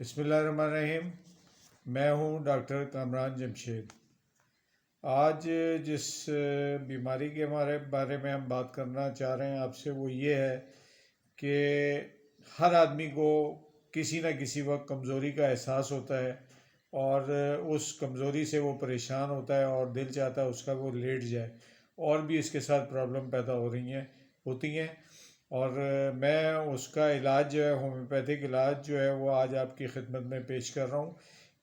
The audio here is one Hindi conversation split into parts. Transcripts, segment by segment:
बिस्मिल्लाहिर्रहमानिर्रहीम। मैं हूं डॉक्टर कामरान जमशेद। आज जिस बीमारी के हमारे बारे में हम बात करना चाह रहे हैं आपसे वो ये है कि हर आदमी को किसी न किसी वक्त कमज़ोरी का एहसास होता है और उस कमज़ोरी से वो परेशान होता है और दिल चाहता है उसका वो लेट जाए। और भी इसके साथ प्रॉब्लम पैदा होती हैं और मैं उसका इलाज जो है होम्योपैथिक इलाज जो है वो आज आपकी खिदमत में पेश कर रहा हूँ।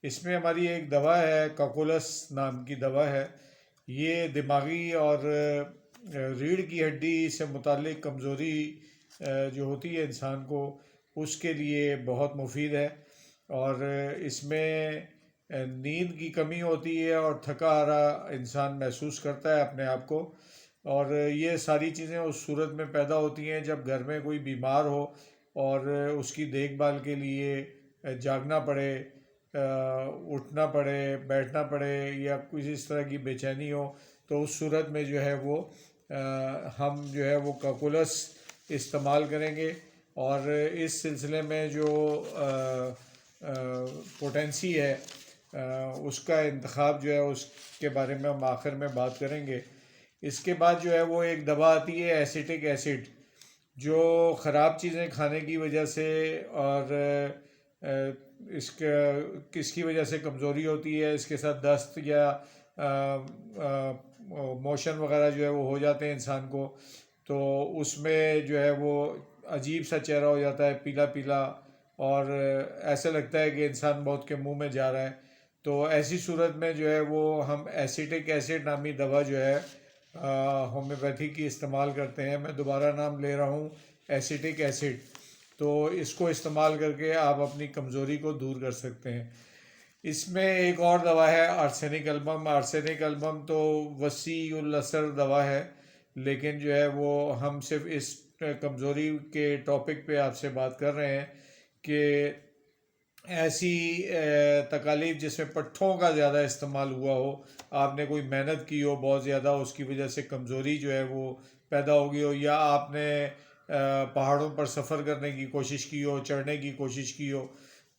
इसमें हमारी एक दवा है, ककुलस नाम की दवा है। ये दिमागी और रीढ़ की हड्डी से मुतालिक कमज़ोरी जो होती है इंसान को, उसके लिए बहुत मुफीद है। और इसमें नींद की कमी होती है और थका हारा इंसान महसूस करता है अपने आप को। और ये सारी चीज़ें उस सूरत में पैदा होती हैं जब घर में कोई बीमार हो और उसकी देखभाल के लिए जागना पड़े, उठना पड़े, बैठना पड़े या किसी इस तरह की बेचैनी हो। तो उस सूरत में जो है वो हम जो है वो ककुलस इस्तेमाल करेंगे। और इस सिलसिले में जो पोटेंसी है उसका इंतखाब जो है उसके बारे में हम आखिर में बात करेंगे। इसके बाद जो है वो एक दवा आती है एसिटिक एसिड, जो ख़राब चीज़ें खाने की वजह से और किसकी वजह से कमज़ोरी होती है, इसके साथ दस्त या मोशन वगैरह जो है वो हो जाते हैं इंसान को। तो उसमें जो है वो अजीब सा चेहरा हो जाता है, पीला पीला, और ऐसा लगता है कि इंसान मौत के मुंह में जा रहा है। तो ऐसी सूरत में जो है वो हम एसिटिक एसिड नामी दवा जो है होम्योपैथी की इस्तेमाल करते हैं। मैं दोबारा नाम ले रहा हूँ, एसिटिक एसिड। तो इसको इस्तेमाल करके आप अपनी कमज़ोरी को दूर कर सकते हैं। इसमें एक और दवा है आर्सेनिक एल्बम। आर्सेनिक एल्बम तो वसी उल असर दवा है, लेकिन जो है वो हम सिर्फ इस कमज़ोरी के टॉपिक पे आपसे बात कर रहे हैं कि ऐसी तकालीफ जिसमें पट्ठों का ज़्यादा इस्तेमाल हुआ हो, आपने कोई मेहनत की हो बहुत ज़्यादा, उसकी वजह से कमज़ोरी जो है वो पैदा हो गई हो, या आपने पहाड़ों पर सफ़र करने की कोशिश की हो, चढ़ने की कोशिश की हो,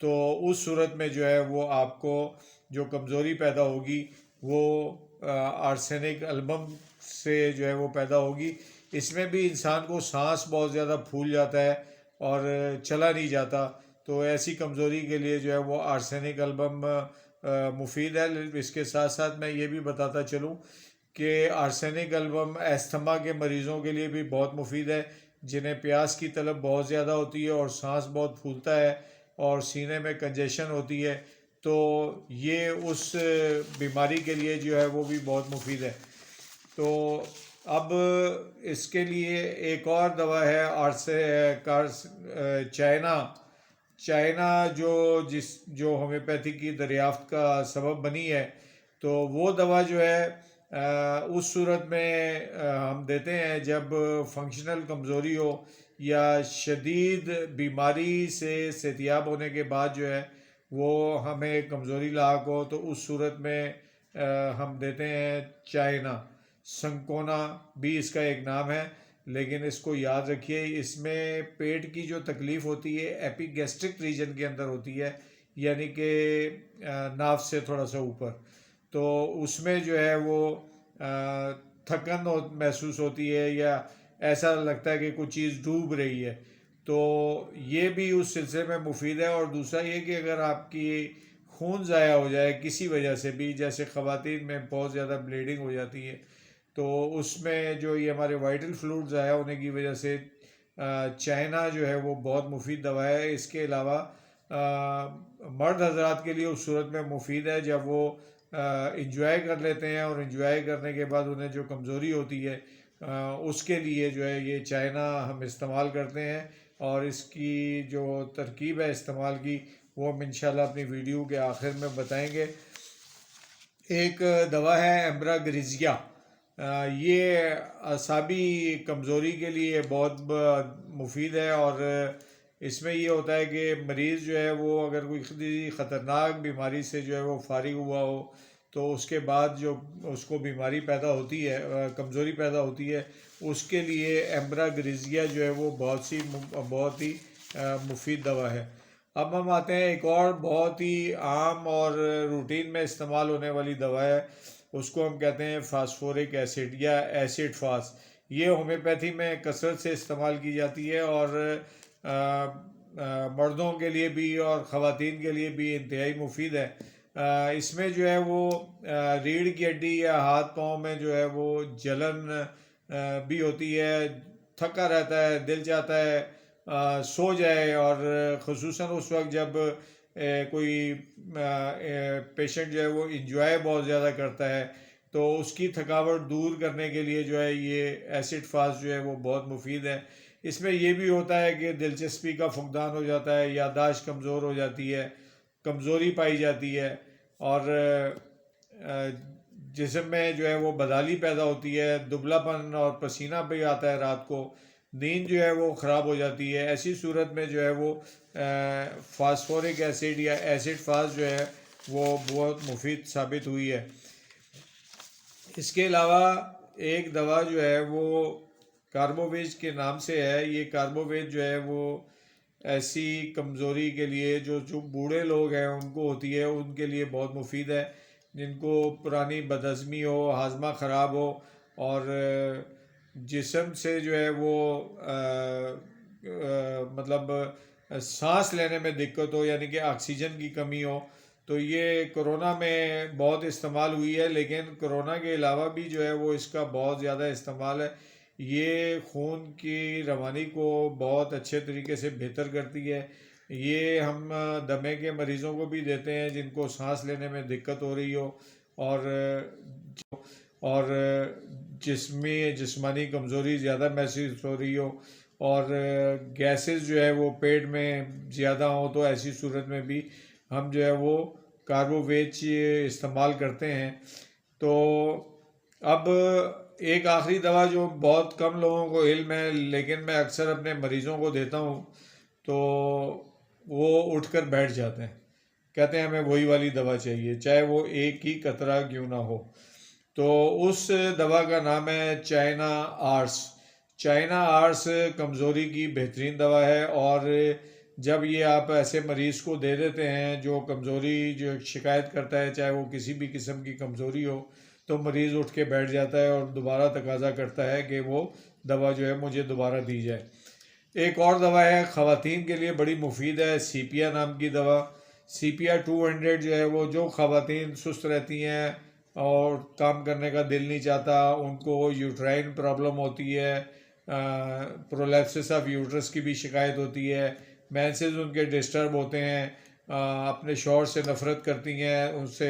तो उस सूरत में जो है वो आपको जो कमज़ोरी पैदा होगी वो आर्सेनिक एल्बम से जो है वो पैदा होगी। इसमें भी इंसान को सांस बहुत ज़्यादा फूल जाता है और चला नहीं जाता। तो ऐसी कमज़ोरी के लिए जो है वो आर्सेनिक एल्बम मुफीद है। इसके साथ साथ मैं ये भी बताता चलूँ कि आर्सेनिक एल्बम अस्थमा के मरीज़ों के लिए भी बहुत मुफीद है, जिन्हें प्यास की तलब बहुत ज़्यादा होती है और सांस बहुत फूलता है और सीने में कंजेशन होती है। तो ये उस बीमारी के लिए जो है वो भी बहुत मुफीद है। तो अब इसके लिए एक और दवा है चाइना। चाइना जो होम्योपैथी की दरियाफ्त का सबब बनी है, तो वो दवा जो है उस सूरत में हम देते हैं जब फंक्शनल कमज़ोरी हो या शदीद बीमारी से सेहतियाब होने के बाद जो है वो हमें कमज़ोरी लाक हो, तो उस सूरत में हम देते हैं चाइना। संकोना भी इसका एक नाम है, लेकिन इसको याद रखिए, इसमें पेट की जो तकलीफ़ होती है एपिगैस्ट्रिक रीजन के अंदर होती है, यानी कि नाभ से थोड़ा सा ऊपर। तो उसमें जो है वो थकन महसूस होती है या ऐसा लगता है कि कुछ चीज़ डूब रही है। तो ये भी उस सिलसिले में मुफीद है। और दूसरा ये कि अगर आपकी खून ज़ाया हो जाए किसी वजह से भी, जैसे ख़वातीन में बहुत ज़्यादा ब्लीडिंग हो जाती है, तो उसमें जो ये हमारे वाइटल फ्लूइड ज़ाया होने की वजह से चाइना जो है वो बहुत मुफीद दवा है। इसके अलावा मर्द हजरात के लिए उस सूरत में मुफीद है जब वो इंजॉय कर लेते हैं, और इंजॉय करने के बाद उन्हें जो कमज़ोरी होती है उसके लिए जो है ये चाइना हम इस्तेमाल करते हैं। और इसकी जो तरकीब है इस्तेमाल की वो हम इंशाल्लाह अपनी वीडियो के आखिर में बताएंगे। एक दवा है एम्ब्राग्रिजिया। ये असाबी कमज़ोरी के लिए बहुत मुफीद है। और इसमें ये होता है कि मरीज़ जो है वो अगर कोई ख़तरनाक बीमारी से जो है वो फारिग हुआ हो, तो उसके बाद जो उसको बीमारी पैदा होती है, कमज़ोरी पैदा होती है, उसके लिए एम्ब्राग्रिजिया जो है वो बहुत ही मुफीद दवा है। अब हम आते हैं एक और बहुत ही आम और रूटीन में इस्तेमाल होने वाली दवा है, उसको हम कहते हैं फास्फोरिक एसिड या एसिड फास। ये होम्योपैथी में कसरत से इस्तेमाल की जाती है और मर्दों के लिए भी और ख़वातीन के लिए भी इंतहाई मुफीद है। इसमें जो है वो रीढ़ की हड्डी या हाथ पाँव में जो है वो जलन भी होती है, थका रहता है, दिल चाहता है सो जाए, और ख़ुसूसन उस वक्त जब कोई पेशेंट जो है वो इंजॉय बहुत ज़्यादा करता है, तो उसकी थकावट दूर करने के लिए जो है ये एसिड फास्ट जो है वो बहुत मुफीद है। इसमें ये भी होता है कि दिलचस्पी का फुकदान हो जाता है, याददाश्त कमज़ोर हो जाती है, कमज़ोरी पाई जाती है, और जिस्म में जो है वो बदहाली पैदा होती है, दुबलापन और पसीना भी आता है रात को, नींद जो है वो ख़राब हो जाती है। ऐसी सूरत में जो है वो फास्फोरिक एसिड या एसिड फास्ट जो है वो बहुत मुफीद साबित हुई है। इसके अलावा एक दवा जो है वो कार्बोवेज के नाम से है। ये कार्बोवेज जो है वो ऐसी कमज़ोरी के लिए जो जो बूढ़े लोग हैं उनको होती है, उनके लिए बहुत मुफीद है। जिनको पुरानी बदहज़मी हो, हाजमा ख़राब हो और जिस्म से जो है वो मतलब सांस लेने में दिक्कत हो, यानी कि ऑक्सीजन की कमी हो, तो ये कोरोना में बहुत इस्तेमाल हुई है। लेकिन कोरोना के अलावा भी जो है वो इसका बहुत ज़्यादा इस्तेमाल है। ये खून की रवानी को बहुत अच्छे तरीके से बेहतर करती है। ये हम दमे के मरीज़ों को भी देते हैं जिनको सांस लेने में दिक्कत हो रही हो, और जिस्मानी कमज़ोरी ज़्यादा महसूस हो रही हो, और गैसेस जो है वो पेट में ज़्यादा हो, तो ऐसी सूरत में भी हम जो है वो कार्बोवेज इस्तेमाल करते हैं। तो अब एक आखिरी दवा जो बहुत कम लोगों को इल्म है, लेकिन मैं अक्सर अपने मरीज़ों को देता हूँ, तो वो उठकर बैठ जाते हैं, कहते हैं हमें वही वाली दवा चाहिए, चाहे वो एक ही कतरा क्यों ना हो। तो उस दवा का नाम है चाइना आर्स। चाइना आर्स कमज़ोरी की बेहतरीन दवा है, और जब ये आप ऐसे मरीज़ को दे देते हैं जो कमज़ोरी जो शिकायत करता है, चाहे वो किसी भी किस्म की कमज़ोरी हो, तो मरीज़ उठ के बैठ जाता है और दोबारा तकाजा करता है कि वो दवा जो है मुझे दोबारा दी जाए। एक और दवा है ख़वातीन के लिए बड़ी मुफीद है, सीपिया नाम की दवा। सीपिया 200 जो है वो जो ख़वातीन सुस्त रहती हैं और काम करने का दिल नहीं चाहता, उनको यूट्राइन प्रॉब्लम होती है, प्रोलैप्सिस ऑफ यूट्रस की भी शिकायत होती है, मेंसेस उनके डिस्टर्ब होते हैं, अपने शौहर से नफ़रत करती हैं, उनसे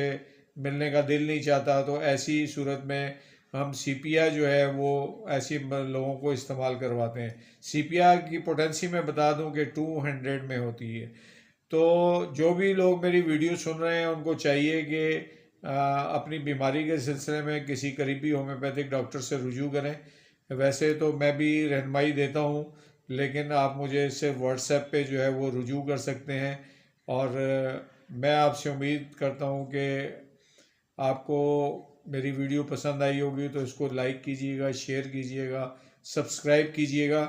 मिलने का दिल नहीं चाहता, तो ऐसी सूरत में हम सीपिया जो है वो ऐसी लोगों को इस्तेमाल करवाते हैं। सीपिया की पोटेंसी मैं बता दूं कि 200 में होती है। तो जो भी लोग मेरी वीडियो सुन रहे हैं उनको चाहिए कि अपनी बीमारी के सिलसिले में किसी करीबी होम्योपैथिक डॉक्टर से रुजू करें। वैसे तो मैं भी रहनुमाई देता हूँ, लेकिन आप मुझे सिर्फ व्हाट्सएप पे जो है वो रुजू कर सकते हैं, और मैं आपसे उम्मीद करता हूँ कि आपको मेरी वीडियो पसंद आई होगी, तो इसको लाइक कीजिएगा, शेयर कीजिएगा, सब्सक्राइब कीजिएगा,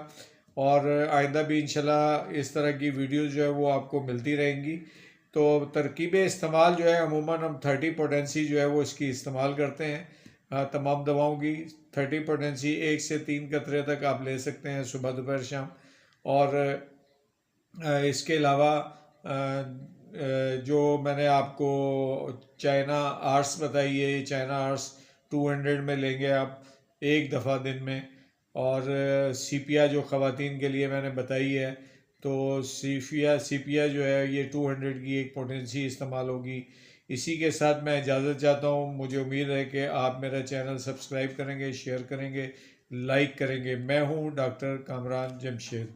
और आइंदा भी इंशाल्लाह इस तरह की वीडियोस जो है वो आपको मिलती रहेंगी। तो तरकीब इस्तेमाल जो है अमूमन हम 30 पोटेंसी जो है वो इसकी इस्तेमाल करते हैं। तमाम दवाओं की 30 पोटेंसी 1 से 3 कतरे तक आप ले सकते हैं सुबह दोपहर शाम। और इसके अलावा जो मैंने आपको चाइना आर्स बताई है, ये चाइना आर्स 200 में लेंगे आप एक दफ़ा दिन में। और सीपिया जो ख़वातीन के लिए मैंने बताई है, तो सीपिया जो है ये 200 की एक पोटेंसी इस्तेमाल होगी। इसी के साथ मैं इजाज़त चाहता हूँ। मुझे उम्मीद है कि आप मेरा चैनल सब्सक्राइब करेंगे, शेयर करेंगे, लाइक करेंगे। मैं हूँ डॉक्टर कामरान जमशेद।